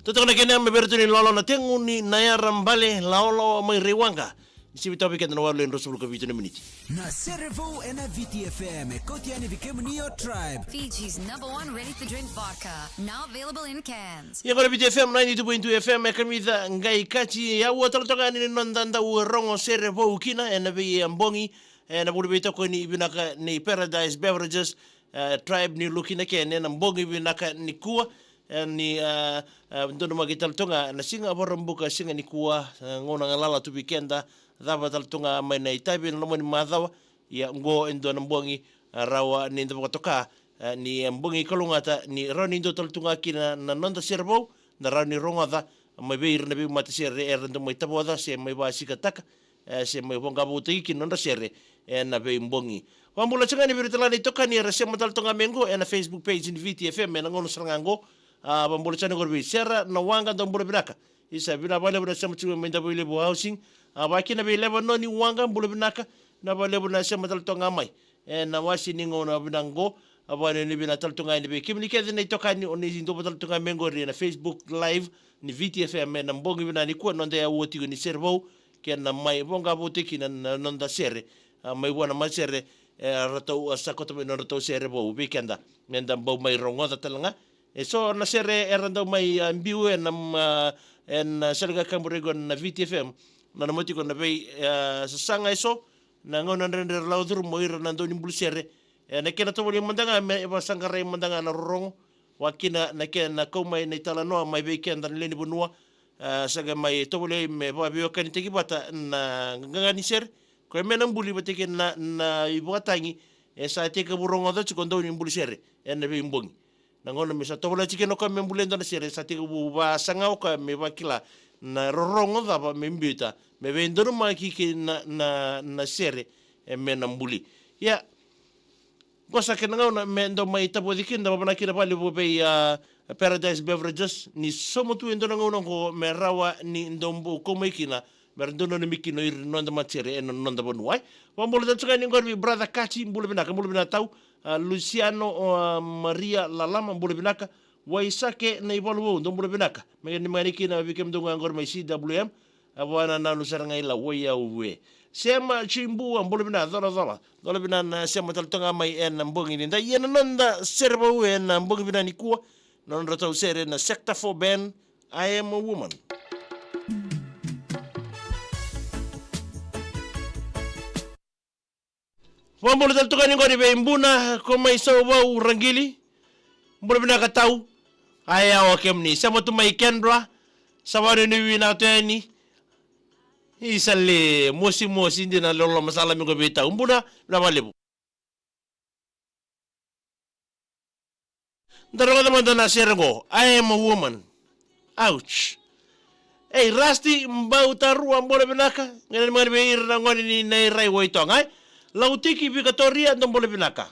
Toto na kena meberto ni lolo na tengu ni nayara mbale laolo mai rewanga. Isi bitaw biket na walo en rosul ko vito na minute. Na Cerevo and VTFM kotiani vikemnio tribe. Fiji's #1 ready-to-drink vodka, now available in cans. Ya kona VTFM 92.2 FM kamida ngai kati ya watalotoka ni nondanda urongo Cerevo ukina en be ambongi en bulu bito ko ni binaka ni Paradise Beverages tribe ni lukina ken en ambongi binaka ni kuwa ni ndono magitaltonga na singa borambuka singa ni kuwa ngona ngalala tu weekenda dava taltonga mai na itabi no moni madhawa ya ngo endo mbongi rawa ni ndo toka ni mbongi kalungata ni rani ndo taltonga kina na nonda servo na rani ronga mai beir na be mata sere ndo mai taboda se mai basika taka se mai bonga buti kina nonda sere na be mbongi wambula changani biritala ni toka ni rase mataltonga mengo na Facebook page ni VTFM na ngono sangango bambolo chane gorbi sera na wanga ndombolo binaka isa bina bale buna sema tuwe menda bile bo housing baki na bile no ni wanga mbolo binaka na bale buna sema taltonga mai na wasi ningo na binango abane ni bina taltonga ni be kimni kezi na itoka ni oni ndo taltonga mengori na Facebook live ni VTFM na mbongi bina ni kwa nonda ya woti ni servo na mai bonga botiki na nonda sere mai wana masere rato sakoto no rato sere bo weekenda menda bo mai rongo talanga so na sere erando mai mbiu en serga kamburego na VTFM na namoti ko na bei sanga eso na ngona render laudur moira na ndoni mbulsere na kena to boli mandanga me basangare mandanga na rong wakina na kena ko mai na tala no mai bei kenda leni bunua saga mai to boli me ba bio kan teki bata na ngani ser ko me na mbuli bateke na ibotangi sa teke burongo do ko ndoni mbulsere en be mbongi na ngona misa tobola chikeno ka membulendo na sere sa tiku ba sanga o ka me bakila na rorongo da ba membita me vendoro ma ki na sere e me na mbuli ya cosa que ngona me ndo mai tabo dikinda ba na kira bali bo be Paradise Beverages ni somo tu ndo ngona ko me rawa ni ndombo ko mai kina merdono ni mikino ir nonda matere en nonda bonwai wambolo tsuka ni ngorbi brother kachi mbulu bina tau Luciano Maria Lalama mbulu binaka waisake na ibalu ndo mbulu binaka ni mariki na bikem ndo ngor mai CWM abwana na nusaranga ila waya uwe sema chimbu mbulu bina dola bina na sema taltonga mai en mbongi ni nda yena nonda servo we na mbongi bina ni kuwa nonda tau sere na Sector 4 band I Am a Woman. Wambolo taltuka ni ngori be mbuna koma isau wa urangili mbolo bina katau aya wakemni sama tu mai kendra sawari ni wina teni isale mosi ndina lolo masala mi go beta mbuna na malebu ndaro da mandana sergo I am a woman ouch hey rasti mbauta ruwa mbolo binaka ngani mari be irna ngoni ni nei rai woitonga lautiki Victoria ndo mbole binaka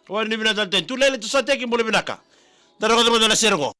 wani binata ten tulele tusateki mbole binaka daro ko mo na sergo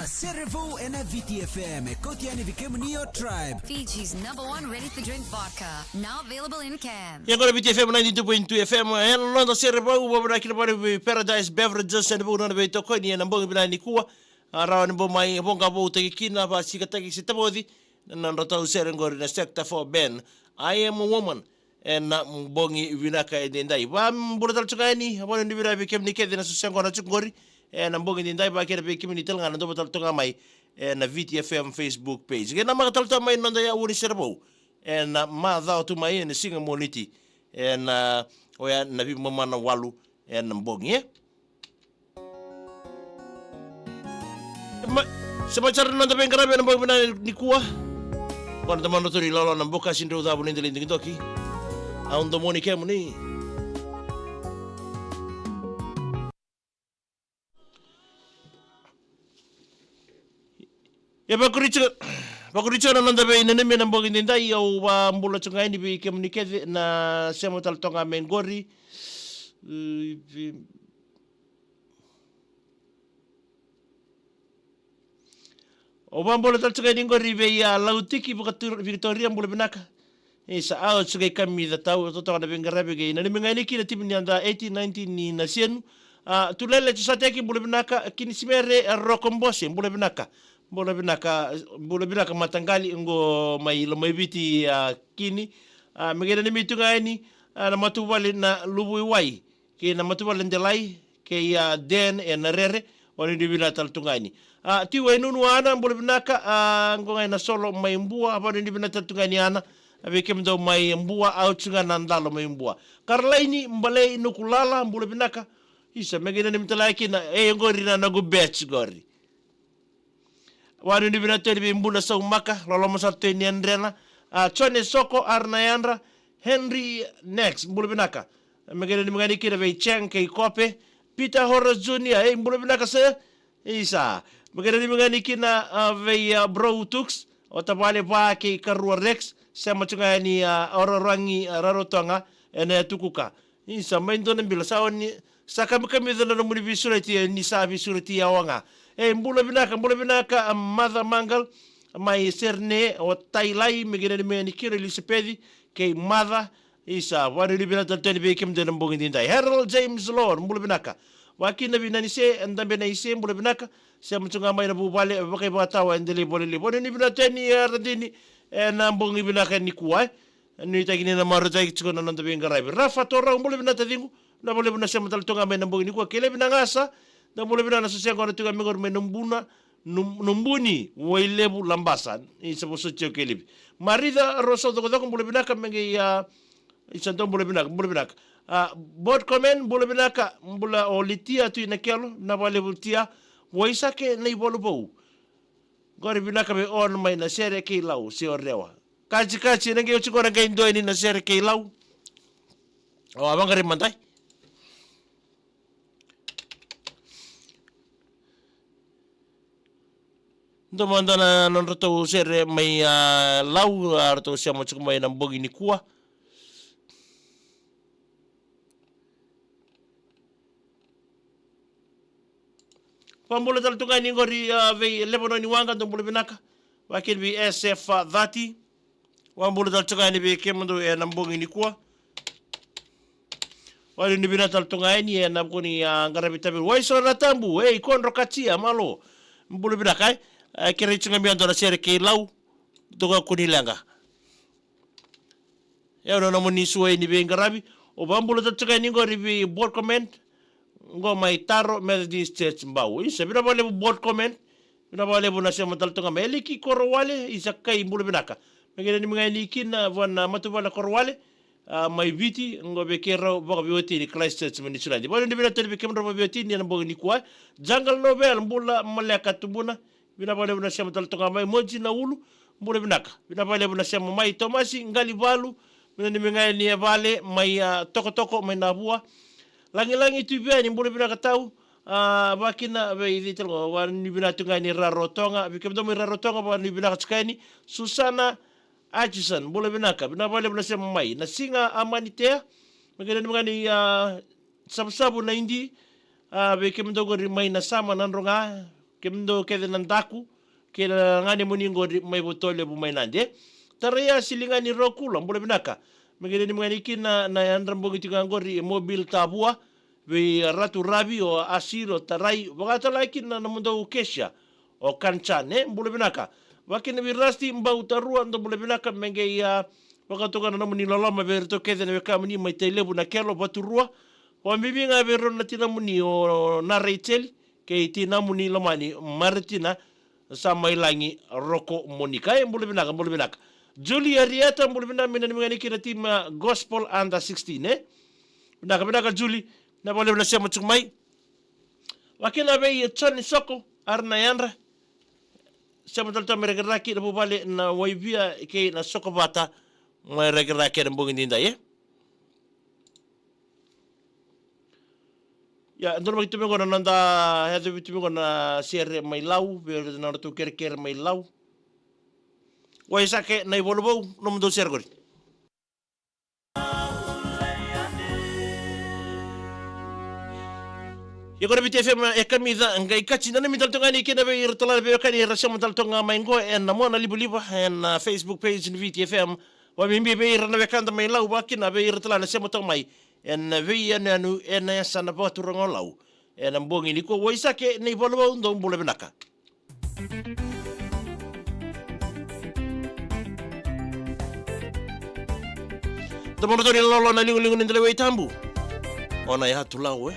Cerevo and VTFM Kotiani Vikemnio Tribe. Fiji's #1 ready-to-drink vodka. Now available in cans. Yang kona BTFM 92.2 FM en londo sere bau babra kina bari Paradise Beverages and bu na beito ko ni na bongi bila ni kuwa araw ni bo mai bonga bo te kina ba sikata ki sitabodi na rota sere ngori na sector for Ben. I am a woman en na bongi vinaka endai ba mbura tsukani abon ni bira bikem ni kedi na susengo na tsungori en na bongi endai ba kera bikem ni telanga na do taltonga mai na VTFM Facebook page. Kena makatalto mai nonda ya uri sere bau. En ma dhao tu mai en singa moniti en oya na vi mamana walu en mbongi Semacam nonton pengkara ben mbongi bina nikua kon teman tori lolo na boka sindro da bunin delinding toki aun do moni kemu ni ya Bakuricho na nanda be nene me nambo ginda i au wa mbula chunga ini be komunikate na semo tal tonga mengori o wa mbula tal chunga ini ngori be ya lautiki Victoria mbula binaka isa au chunga kami da tau to tonga be ngarabe ge nene me ngani kina timu ni anda 1819 ni na sienu tulele tusateki mbula binaka kini simere rokombosi mbula binaka Bola binaka matangali ngo mai lo mai biti kini megena ni mitunga ini na matubali na lubu wai ke na matubali ndelai ke ya den na rere wani di bina tal tunga ini ti wai nunu ana bola binaka ngo ngai na solo mai mbua apa di bina tal tunga ini ana ave kem do mai mbua au tunga nandalo mai mbua karla ini mbale nukulala bola binaka isa megena ni mitalai kina ngori na go betch gori Wanu ni bina teni bimbuna sa umaka, lolo masar teni andrena, Chone Soko Arnayandra, Henry Next, mbula binaka. Megena ni mgani kira vei Cheng kei kope, Peter Horace Jr., mbula binaka sa, isa. Megena ni mgani kina vei Bro Tux, otapale pa kei Karua Rex, sama chunga ni Ororangi Rarotonga, ene tukuka. Isa, maindo nambila, sa oni, sa kami dhana muni visurati, ni sa visurati awanga. Mbula binaka Mother Mangal mai serne o tailai megena ni kira lisepedi ke Mother isa wani libina tanteni be kem de mbongi dindai Harold James Lord mbula binaka wakina binani se ndambe na ise mbula binaka se mtunga mai na bubale bakai batawa endele bolele boni bina teni radini na mbongi binaka ni kuai ni tagini na marota ikchukona nanda bengarai Rafa Tora mbula binata dingu na bole bina se mtal tonga mai na mbongi ni kuai kele binangasa da mule bina na sosial kona tuka mengor me numbuni wailebu lambasan isa po sotio kelibi marida roso doko mule bina ka mengi isanto mule bina board comment mule bina ka mbula olitia tu inakelo na wale bultia waisake na ibolu bou gori bina ka be on mai na sere ke lau se orewa kachi nenge uchikora ngai ndo ni na sere ke lau o abangari mantai Ndo mandana non roto sere mai lau roto siamo chuku mai na mbogi ni kua. Pambula tal tunga ni ngori ve lebono ni wanga ndo mbula binaka. Wakil bi SF 30. Wambula tal tunga ni be kemondo na mbogi ni kua. Wali ni binatal tunga ni na boni ngarabi tabi. Waiso ratambu konro katia malo. Mbula binaka kira chunga miando na sere ke lau doga kunilanga ya no moni suwe ni be ngarabi o bambula tatuka ni ngori bi board comment ngo mai taro Methodist Church mbau isa bina bale board comment bina bale bona sema taltonga meli ki korwale isa kai mbula binaka megena ni mga ni kina wana matubala korwale mai viti ngo be kero boga bioti ni Christchurch Municipality bona ni bina telbi kemro bioti ni na boga ni kwa jungle novel mbula malaka tubuna bina bale buna sema taltonga mai moji na ulu mbula binaka bina bale buna sema mai Tomasi ngali balu bina ni mga ni vale mai toko mai nabua langi tu bia ni mbula binaka tau bakina be iditel wan ni bina tunga ni rarotonga bikem do mi rarotonga ba ni binaka tskani Susana Atchison mbula binaka bina bale buna sema mai na singa amanitea magana ni mga ni sabu na indi bikem do go mai na sama nanronga kemdo kede nandaku ke ngani muningo mai botole bu mainande taraya silingani rokula mbole binaka megede ni ngani kina na andrambo ngori mobil tabua be ratu rabi o asiro tarai bagata laikin na mundo kesha o kancane mbole binaka wakina birasti mbau tarua ndo mbole binaka menge ya wakatoka na muni loloma berto kede ne kamuni mai telebu na kelo baturua o mbibinga bero na tina muni o na Rachel ke tina muni lomani Martina sa mailangi roko monika mbole binaka Julie Arieta mbole binaka mina ngani kina tim gospel under 16 binaka Julie na bole na sema tsumai wakina be choni soko arna yanra sema talta meregraki na bubale na waibia ke na soko bata meregraki na mbongi ndinda ya ndoro magitume gona nanda hede bitume gona sere mai lau be na to kerker mai lau waisa ke na ibolbo no mundo sergori Yagora BTFM ekamida ngai kachina na mital tonga ni kena be irtola be kani rasha mital tonga maingo en mona libu en Facebook page ni BTFM wa mimbi be irna be kanda mai lau bakina be irtola na sema tonga mai en ve anu en sana batu rongolau en mbongi ni ko waisa ke nei bolbo ndo mbole benaka Tomono toni lolo na lingu ndele we tambu ona ya tulau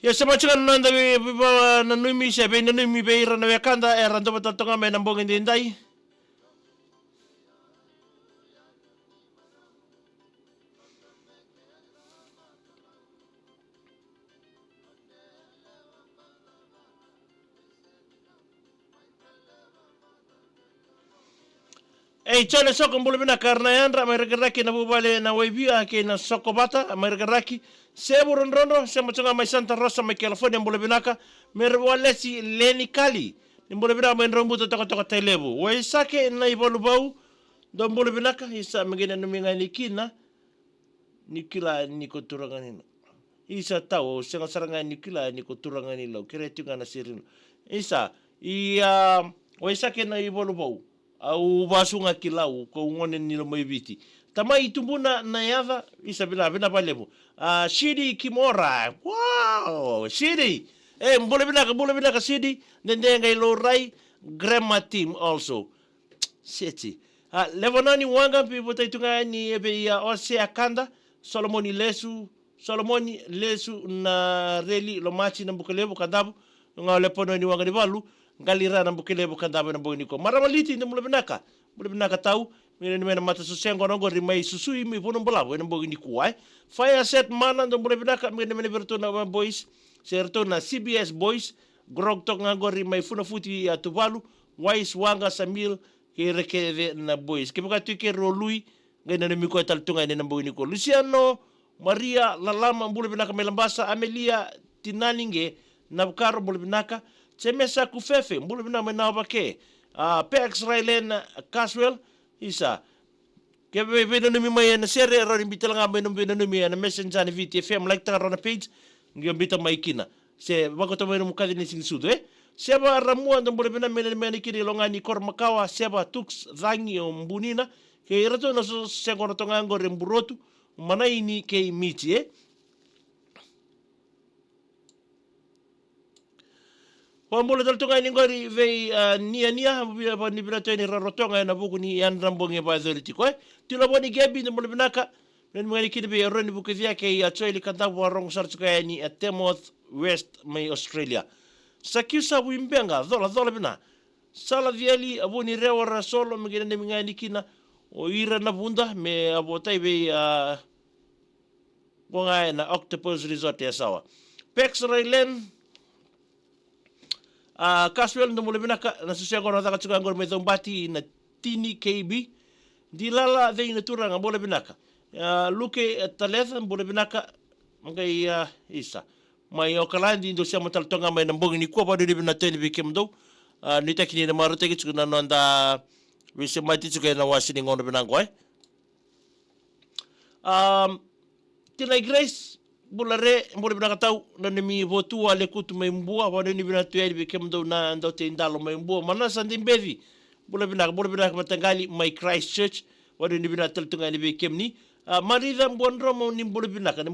Ya sama chikan nanda be na numi se be na numi be ira na kanda era ndo batonga me na mbongi ndindai chale soko mbole bina karna yandra mergeraki na bubale na waibia ke na soko bata mergeraki sebo rondo sema chunga mai Santa Rosa mai California mbole binaka merwalesi leni kali mbole bina mai rombuto toka telebu waisake na ibolubau do mbole binaka isa mengene numinga nikina nikila nikoturanganina isa tau senga saranga nikila nikoturanganina lo kiretunga na sirino isa waisake na ibolubau au basunga kilau ko ngone nilo moibiti tamai tumbuna na yava isa bina balebo Shidi Kimora wow Shidi mbole bina ka Shidi ndenga ilo rai grandma team also seti Levanani wanga pipo taitunga ni ebe ya Osea Kanda Solomoni Lesu na reli lo machi na Bukelebo kandabu nga lepono ni wanga ni balu galira na Bukelebo kandabu na boniko maramaliti ni mbole binaka tau mena mata susengo no gori mai susui mi pono bolabo na bongi kuai fire set mana ndo mbole binaka mena bertona boys serto na CBS boys grog tok nga gori mai funa futi ya tuvalu wise wanga Samil ke na boys ke buka tuke rolui ngena ni miko taltunga ni na bongi ko Luciano Maria Lalama mbole binaka melambasa Amelia Tinaninge na bukaro mbole binaka Chemesa Kufefe mbole binaka na bake Pex Rylen Caswell isa kebe be no mi mai na sere ro imbitala nga be no mi na messenger ni VTFM like ta na page ngi mbita mai kina se bakoto mo mukadi ni sinsudo seba ramu ando mbole bena mena kiri longa ni kor makawa seba tux zangi o mbunina ke irato no se ngono tonga ngore mburotu mana ini ke miti Pambole dal tonga ni ngori ve nia ba ni birato ni rarotonga na buku ni yandrambonge ba authority ko tilo boni gebi no binaka nen ngani kidbe ron buku via ke ya choili kanta warong sarchuka ni Temoth West mai Australia sakiusa wimbenga dola bina sala viali abuni rewara solo migene ne ngani kina o ira na bunda me abotai be bonga na Octopus Resort ya sawa Pex Rylen Caswell ndo mule binaka na susiango na taka ngor me zombati na tini KB dilala de ina turanga mule binaka luke taletha mule binaka ngai isa mai o kalandi ndo sia mataltonga mai na mbongi ni kwa wadu ni bina teni bike mdo ni takini na marote ki tsukuna nonda wise mati tsuke na wasini ngono binango tina Grace bulare mbole bina katau na nimi votu ale kutu mai mbua wadu ni bina tueri bike mdo na ndo te indalo mai mbua mana sandi mbevi bule bina matangali mai Christchurch wadu ni bina taltonga ni bike mni marida mbondromo ni mbole binaka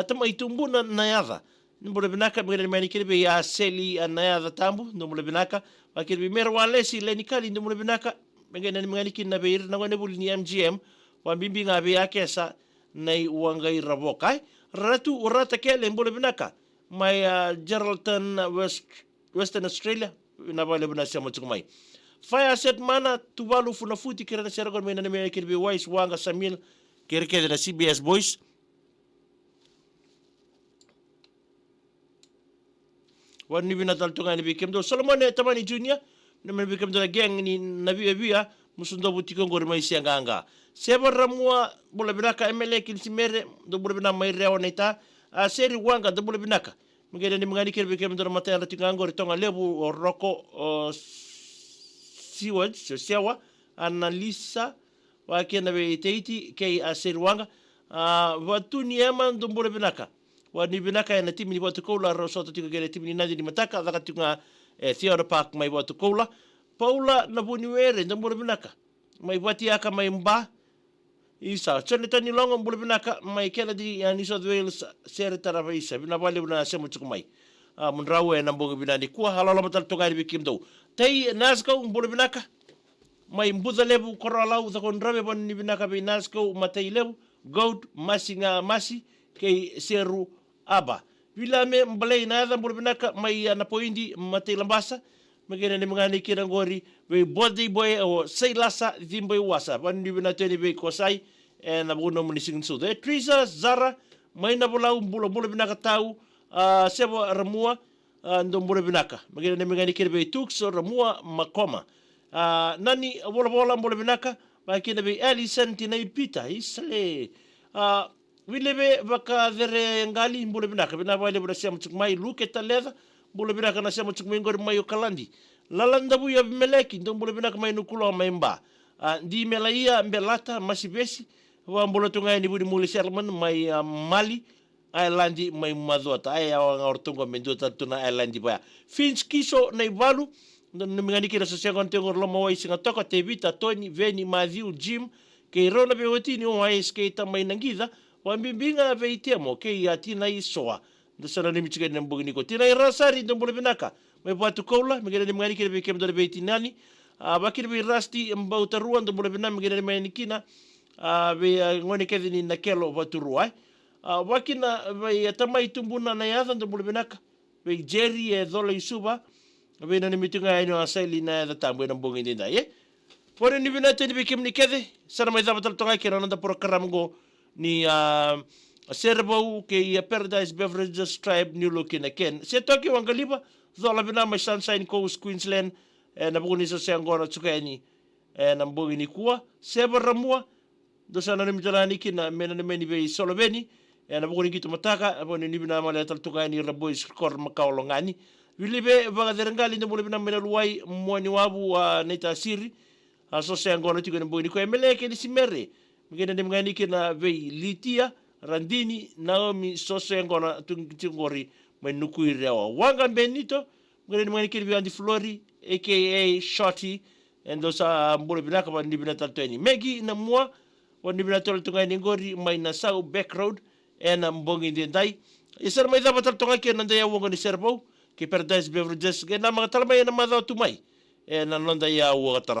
tama itumbu na yadha ni mbole binaka mgeni mani kirebe ya seli na yadha tambu ni mbole binaka wakirebe mero walesi leni kali ni mbole binaka mgeni mgani kin na beir na ngone buli ni MGM wa bimbi ngabe yake sa nei wangai rabokai ratu urata kele mbole binaka mai Geraldton Western Australia na bale bina sema tukumai fire set mana tuvalu funafuti kirana seragon mena me kirebe wise wanga Samil kere na CBS Boys wani bina taltunga ni bikemdo Solomon tamani junior na me bikemdo na gang ni nabi bia musundo butiko ngor mai sianganga seba ramua bola binaka MLA kilsimere do bola bina mai reo neta seri wanga do bola binaka mgene ni mngani kere bikemdo na mataya tinga ngor tonga lebu roko siwa analisa wakena be teiti ke asirwanga watu ni ema ndombole binaka wani binaka na timu ni watu kola rosoto tiko gele timu ni nadi ni mataka zaka tunga Theodore Park mai watu kola Paula na buniwere ndombole binaka mai wati aka mai mba isa chone tani longo mbole binaka mai Kennedy ya New South Wales sere tarafa isa bina wale bina semu chukumai munrawe na mbongo binani kuwa halala matal tongari bikimdo tai Nazco mbole binaka mai mbuza lebu korolau za kondrabe bon ni binaka be Nazco matai lebu gold masinga masi ke seru aba vilame mbalei na za mbole binaka mai na poindi matai lambasa magena ni mngani kira ngori we body boy o seilasa dhimbo wasa bon ni binata ni be kosai na buno munising so de Teresa Zara mai na bolau mbulo binaka tau sebo ramua ndo mbole binaka magena ni mngani kira be tukso ramua makoma nani bola mbole binaka bakina be Alison tinai pita isle wilebe baka dere ngali mbole binaka bina wale bula sia mtuk mai luketa leda mbole binaka na sia mtuk ngor mai okalandi lalanda bu ya meleki ndo mbole binaka mai nukulo mai mba ndi melaia mbelata masibesi wa mbole tunga ni budi muli sermon mai Mali Islandi mai mazota aya wa ortongo mendota tuna Islandi ba Finch kiso na ivalu mngani kira sosial kontengo loma wai singa toka tevita Tony Veni Matthew Jim ke rona be wetini o ai skate mai nangiza wa bimbinga be itemo ke yatina isoa ndosana ni michiga na mbogini ko tina irasari ndo mbole binaka mai batu kola mngani ni mngani kira be kem do be itinani bakir be rasti mbauta ruan ndo mbole binaka mngani mai nikina be ngoni kedini na kelo batu ruai wakina be tamai tumbuna na yatha ndo mbole binaka be Jerry dole isuba Vena ni mitunga ino asali na da tambo na mbongi ndinda ye. Pore ni vina teni bikim ni kede sana mai zabatal tonga kira nanda program go ni serbo ke ya Paradise Beverages Tribe New Looking again. Se toki wangaliba zola vina mai Sunshine Coast Queensland na buni so se angora tsukeni na mbongi ni kuwa seba ramua do sana ni mitana ni kina mena ni meni be solo beni na buni kitu mataka boni ni vina mala tal tonga ni rabois kor makaolongani Vilibe baga derengali ndo mbole bina mena luai mwani wabu wa neta siri aso se angona tiko mboni ko emeleke ni simere mgene ndi mgani kina vei Litia Randini Naomi sose angona tungori menukuire wa wanga Benito mgene ndi mgani kina Andy Flori aka Shorty endo sa mbole bina ka ndi bina tatweni Megi na mwa wandi bina tol tunga ni ngori mai na South Back Road ena mbongi ndai isar mai da batal tunga kina ndaya wongo ni serbo ke Paradise Beverages ke na mga talamay na madhaw tumay na nonda ya uwa